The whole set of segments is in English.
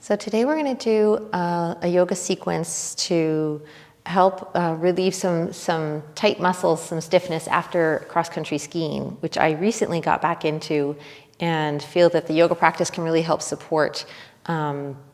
So today we're going to do a yoga sequence to help relieve some tight muscles, some stiffness after cross-country skiing, which I recently got back into and feel that the yoga practice can really help support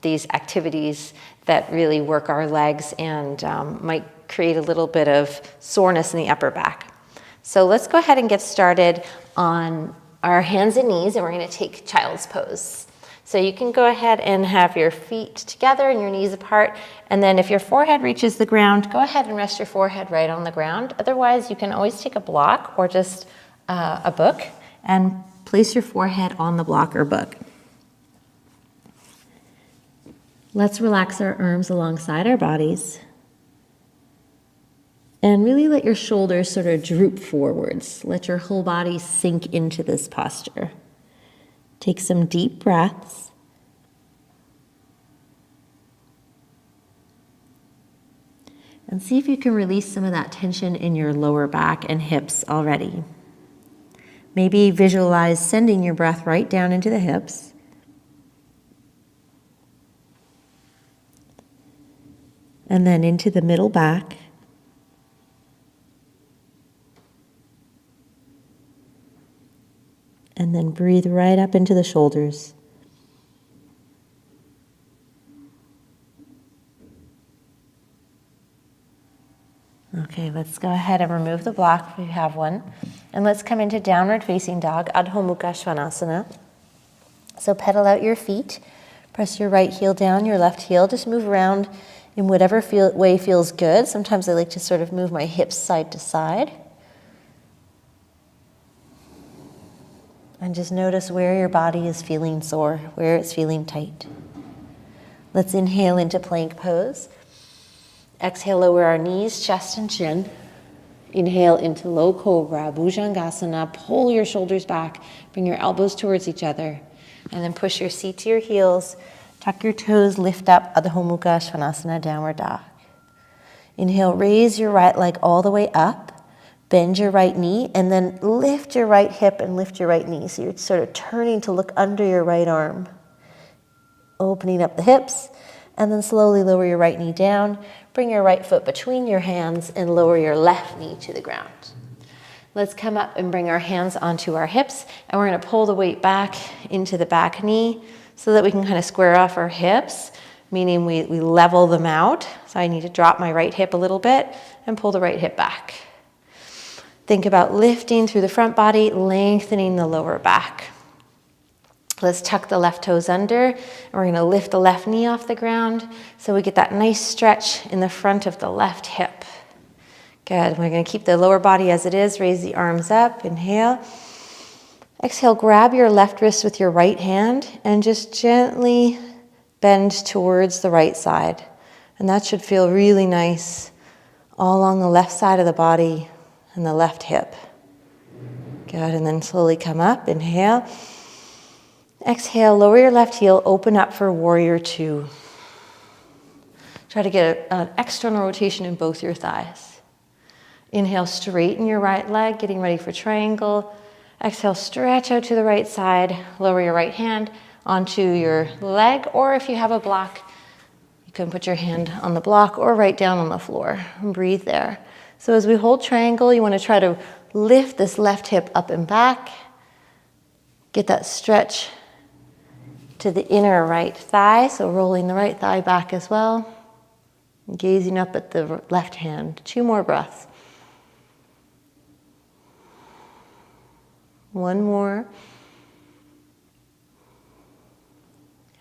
these activities that really work our legs and might create a little bit of soreness in the upper back. So let's go ahead and get started on our hands and knees, and we're going to take child's pose. So you can go ahead and have your feet together and your knees apart, and then if your forehead reaches the ground, go ahead and rest your forehead right on the ground. Otherwise, you can always take a block or just a book and place your forehead on the block or book. Let's relax our arms alongside our bodies and really let your shoulders sort of droop forwards. Let your whole body sink into this posture. Take some deep breaths. And see if you can release some of that tension in your lower back and hips already. Maybe visualize sending your breath right down into the hips. And then into the middle back. And then breathe right up into the shoulders. Okay, let's go ahead and remove the block if you have one. And let's come into downward facing dog, Adho Mukha Svanasana. So pedal out your feet. Press your right heel down, your left heel. Just move around in whatever way feels good. Sometimes I like to sort of move my hips side to side. And just notice where your body is feeling sore, where it's feeling tight. Let's inhale into plank pose. Exhale, lower our knees, chest and chin. Inhale into low Cobra Bhujangasana. Pull your shoulders back. Bring your elbows towards each other. And then push your seat to your heels. Tuck your toes, lift up, Adho Mukha Svanasana, downward dog. Inhale, raise your right leg all the way up. Bend your right knee and then lift your right hip and lift your right knee. So you're sort of turning to look under your right arm. Opening up the hips and then slowly lower your right knee down. Bring your right foot between your hands and lower your left knee to the ground. Let's come up and bring our hands onto our hips, and we're going to pull the weight back into the back knee so that we can kind of square off our hips, meaning we level them out. So I need to drop my right hip a little bit and pull the right hip back. Think about lifting through the front body, lengthening the lower back. Let's tuck the left toes under, and we're going to lift the left knee off the ground so we get that nice stretch in the front of the left hip. Good. We're going to keep the lower body as it is. Raise the arms up. Inhale. Exhale, grab your left wrist with your right hand and just gently bend towards the right side. And that should feel really nice all along the left side of the body and the left hip. Good, and then slowly come up, inhale. Exhale, lower your left heel, open up for warrior two. Try to get an external rotation in both your thighs. Inhale, straighten your right leg, getting ready for triangle. Exhale, stretch out to the right side, lower your right hand onto your leg, or if you have a block, you can put your hand on the block or right down on the floor and breathe there. So as we hold triangle, you want to try to lift this left hip up and back. Get that stretch to the inner right thigh, so rolling the right thigh back as well. Gazing up at the left hand. 2 more breaths. 1 more.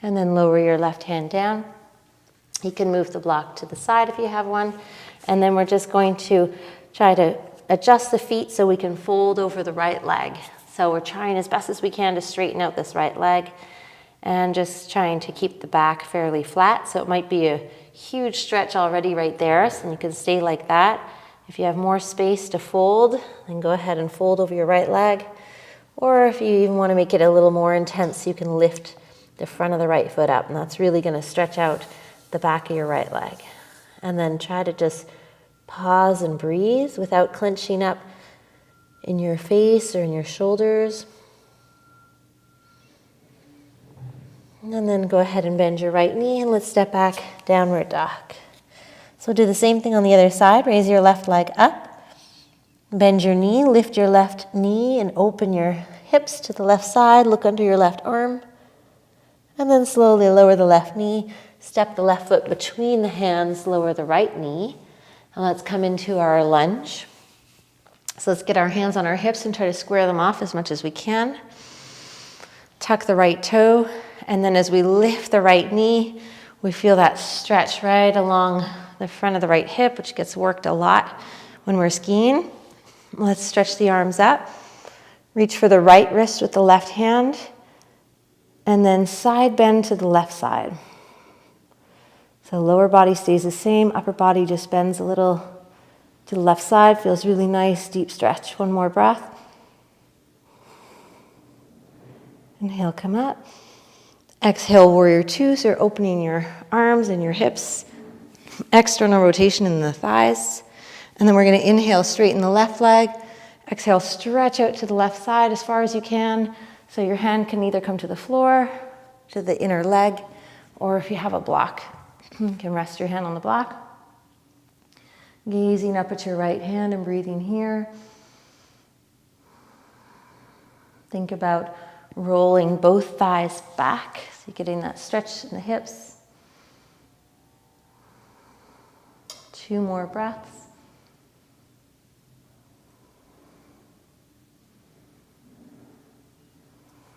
And then lower your left hand down. You can move the block to the side if you have one. And then we're just going to try to adjust the feet so we can fold over the right leg. So we're trying as best as we can to straighten out this right leg and just trying to keep the back fairly flat. So it might be a huge stretch already right there, so you can stay like that. If you have more space to fold, then go ahead and fold over your right leg. Or if you even want to make it a little more intense, you can lift the front of the right foot up, and that's really going to stretch out the back of your right leg. And then try to just pause and breathe without clenching up in your face or in your shoulders. And then go ahead and bend your right knee and let's step back, downward dog. So do the same thing on the other side. Raise your left leg up. Bend your knee, lift your left knee and open your hips to the left side. Look under your left arm. And then slowly lower the left knee. Step the left foot between the hands, lower the right knee. And let's come into our lunge. So let's get our hands on our hips and try to square them off as much as we can. Tuck the right toe. And then as we lift the right knee, we feel that stretch right along the front of the right hip, which gets worked a lot when we're skiing. Let's stretch the arms up. Reach for the right wrist with the left hand. And then side bend to the left side. So lower body stays the same. Upper body just bends a little to the left side. Feels really nice. Deep stretch. One more breath. Inhale, come up. Exhale, warrior two. So you're opening your arms and your hips. External rotation in the thighs. And then we're going to inhale, straighten the left leg. Exhale, stretch out to the left side as far as you can. So your hand can either come to the floor, to the inner leg, or if you have a block, you can rest your hand on the block. Gazing up at your right hand and breathing here. Think about rolling both thighs back, so you're getting that stretch in the hips. 2 more breaths.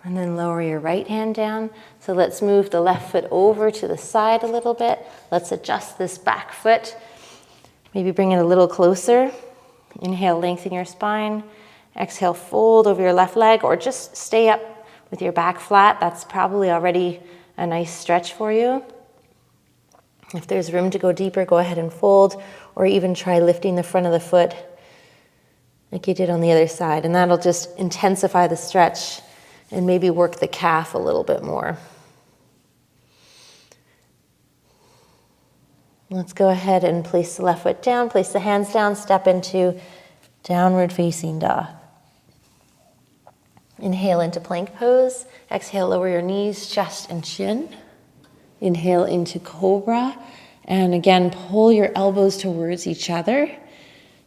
And then lower your right hand down. So let's move the left foot over to the side a little bit. Let's adjust this back foot. Maybe bring it a little closer. Inhale, lengthen your spine. Exhale, fold over your left leg, or just stay up with your back flat. That's probably already a nice stretch for you. If there's room to go deeper, go ahead and fold, or even try lifting the front of the foot like you did on the other side. And that'll just intensify the stretch and maybe work the calf a little bit more. Let's go ahead and place the left foot down, place the hands down, step into downward facing dog. Inhale into plank pose. Exhale, lower your knees, chest and chin. Inhale into cobra. And again, pull your elbows towards each other.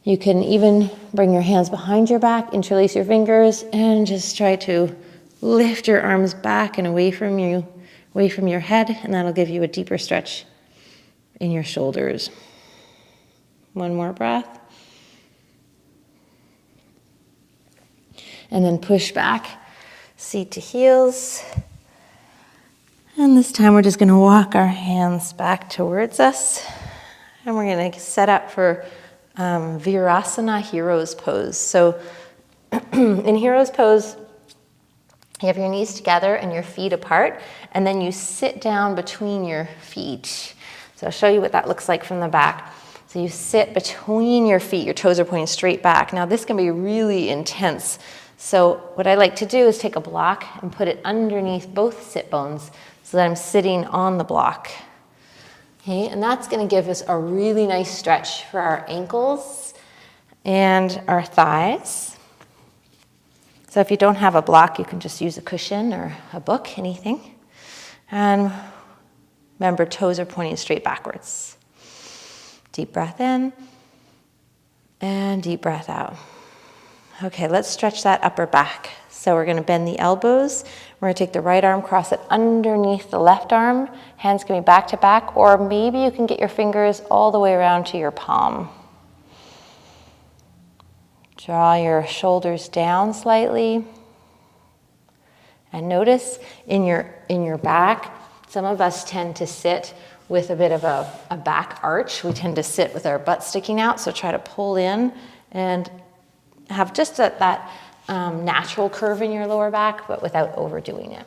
You can even bring your hands behind your back, interlace your fingers, and just try to lift your arms back and away from you, away from your head, and that'll give you a deeper stretch in your shoulders. 1 more breath. And then push back, seat to heels. And this time we're just going to walk our hands back towards us. And we're going to set up for Virasana, hero's pose. So in hero's pose, you have your knees together and your feet apart, and then you sit down between your feet. So I'll show you what that looks like from the back. So you sit between your feet, your toes are pointing straight back. Now this can be really intense. So what I like to do is take a block and put it underneath both sit bones so that I'm sitting on the block. Okay, and that's going to give us a really nice stretch for our ankles and our thighs. So if you don't have a block, you can just use a cushion or a book, anything. And remember, toes are pointing straight backwards. Deep breath in and deep breath out. Okay, let's stretch that upper back. So we're going to bend the elbows. We're going to take the right arm, cross it underneath the left arm. Hands can be back to back, or maybe you can get your fingers all the way around to your palm. Draw your shoulders down slightly. And notice in your back, some of us tend to sit with a bit of a back arch. We tend to sit with our butt sticking out, so try to pull in and have just that natural curve in your lower back, but without overdoing it.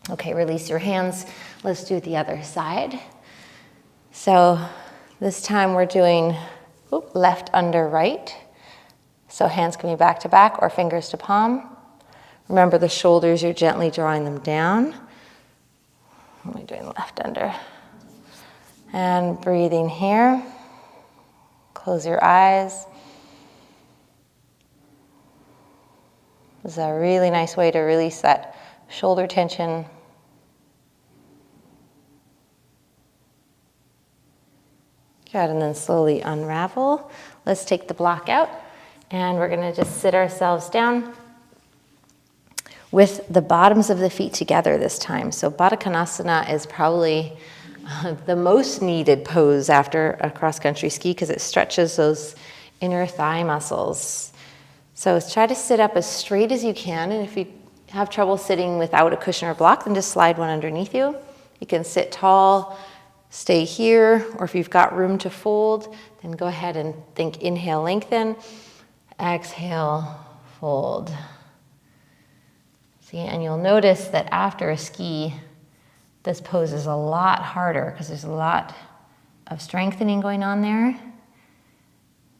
Okay, release your hands. Let's do the other side. So this time we're doing left under right. So hands can be back to back or fingers to palm. Remember the shoulders, you're gently drawing them down. We're doing left under. And breathing here. Close your eyes. This is a really nice way to release that shoulder tension Good, and then slowly unravel. Let's take the block out, and we're gonna just sit ourselves down with the bottoms of the feet together this time. So Badakanasana is probably the most needed pose after a cross-country ski because it stretches those inner thigh muscles. So try to sit up as straight as you can, and if you have trouble sitting without a cushion or block, then just slide one underneath you. You can sit tall, stay here, or if you've got room to fold, then go ahead and think inhale, lengthen, exhale, fold. See, and you'll notice that after a ski, this pose is a lot harder because there's a lot of strengthening going on there.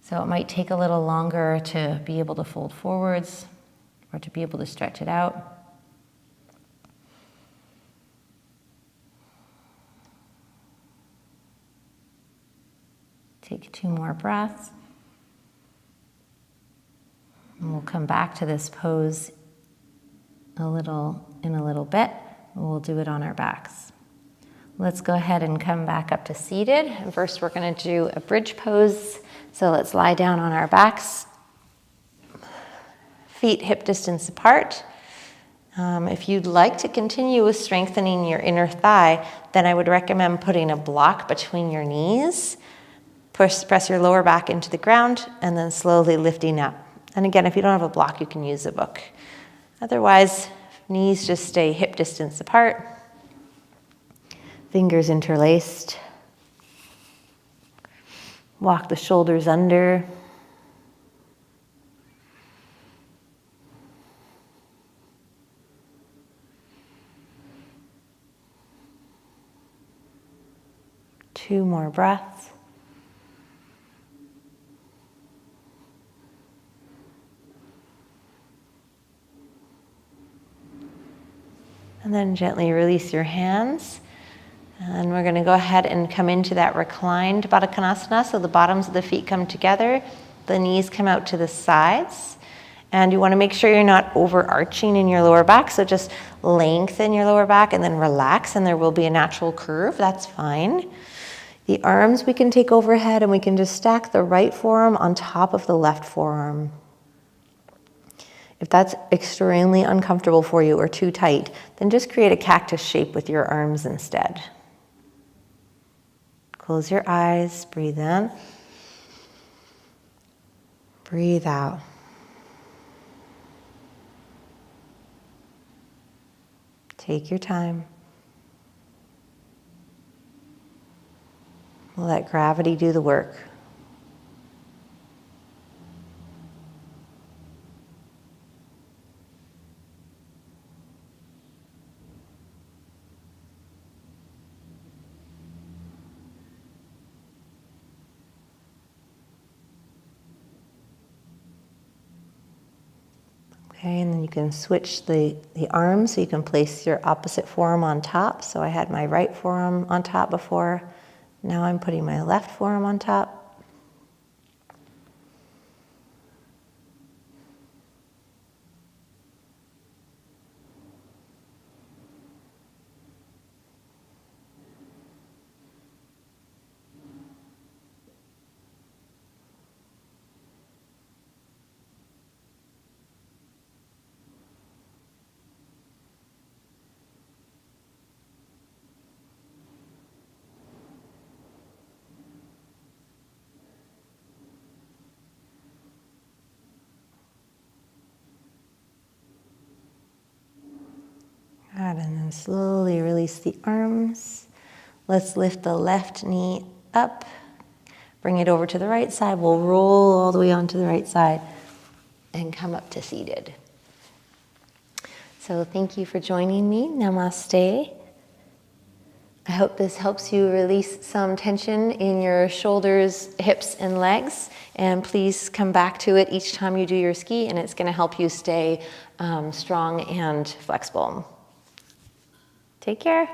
So it might take a little longer to be able to fold forwards or to be able to stretch it out. Take 2 more breaths. And we'll come back to this pose in a little bit. We'll do it on our backs. Let's go ahead and come back up to seated. And first we're going to do a bridge pose. So let's lie down on our backs. Feet hip distance apart. If you'd like to continue with strengthening your inner thigh, then I would recommend putting a block between your knees. Press your lower back into the ground and then slowly lifting up. And again, if you don't have a block, you can use a book. Otherwise, knees just stay hip distance apart. Fingers interlaced. Walk the shoulders under. Two more breaths. And then gently release your hands. And we're going to go ahead and come into that reclined Badakanasana. So the bottoms of the feet come together, the knees come out to the sides. And you want to make sure you're not overarching in your lower back. So just lengthen your lower back and then relax, and there will be a natural curve. That's fine. The arms we can take overhead, and we can just stack the right forearm on top of the left forearm. If that's extremely uncomfortable for you or too tight, then just create a cactus shape with your arms instead. Close your eyes, breathe in, breathe out. Take your time. Let gravity do the work. Okay, and then you can switch the arms, so you can place your opposite forearm on top. So I had my right forearm on top before. Now I'm putting my left forearm on top. Good, and then slowly release the arms. Let's lift the left knee up. Bring it over to the right side. We'll roll all the way onto the right side and come up to seated. So thank you for joining me. Namaste. I hope this helps you release some tension in your shoulders, hips, and legs. And please come back to it each time you do your ski, and it's going to help you stay strong and flexible. Take care.